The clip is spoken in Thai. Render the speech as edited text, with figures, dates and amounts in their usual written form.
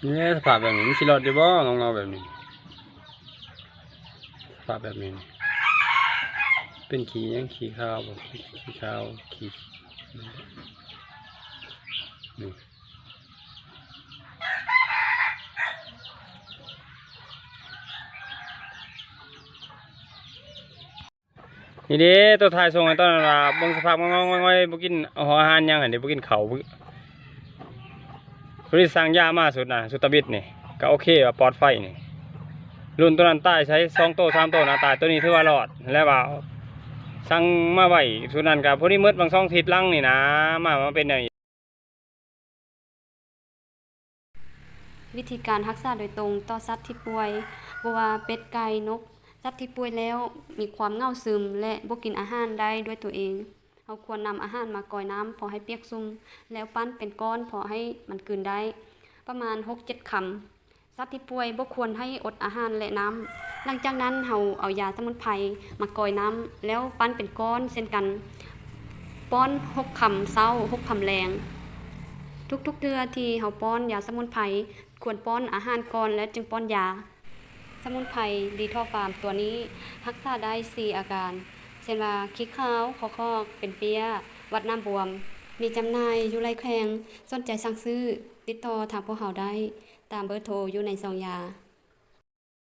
นี่สภาพแบบนี้มันสิรอดอยู่บ่เงาแบบนี้สภาพแบบนี้เป็นขี้ยังขี้ขาวบ่ขี้ขาวขี้นี่นี่เด้ตัวถ่ายส่งให้ตอนนั้นว่าเบิ่งสภาพงอยๆบ่กินอาหารหยังอันนี้บ่กินข้าวบ่บริสั่งยามาสุดนะสุดตะบิดนี่ก็โอเคว่าปลอดไฟนี่รุ่นตัวนั้นตายใช้2 โต 3 โตนะตายตัวนี้ถือว่ารอดแล้วว่าสั่งมาไว้สุดนั้นกับพวกนี้มืดบาง2 ทิศลังนี่นะมาเป็นอย่างนี้วิธีการรักษาโดยตรงต่อสัตว์ที่ป่วยบ่ว่าเป็ดไก่นกสัตว์ที่ป่วยแล้วมีความเหงาซึมและบ่กินอาหารได้ด้วยตัวเองเราควรนำอาหารมากอยน้ำพอให้เปียกซุ่มแล้วปั้นเป็นก้อนพอให้มันกลืนได้ประมาณ 6-7 คำสัตว์ที่ป่วยบ่ควรให้อดอาหารและน้ำหลังจากนั้นเราเอายาสมุนไพรมากอยน้ำแล้วปั้นเป็นก้อนเช่นกันป้อน6 คำเช้า6 คำแลงทุกๆเดือนที่เราป้อนยาสมุนไพรควรป้อนอาหารก่อนแล้วจึงป้อนยาสมุนไพรดีท็อกฟาร์มตัวนี้รักษาได้4อาการเช่นว่าขี้ขาวคอคอกเป็นเปียวัดน้ำบวมมีจำหน่ายอยู่หลายแขวงสนใจสั่งซื้อติดต่อทางพวกเราได้ตามเบอร์โทรอยู่ในซองยา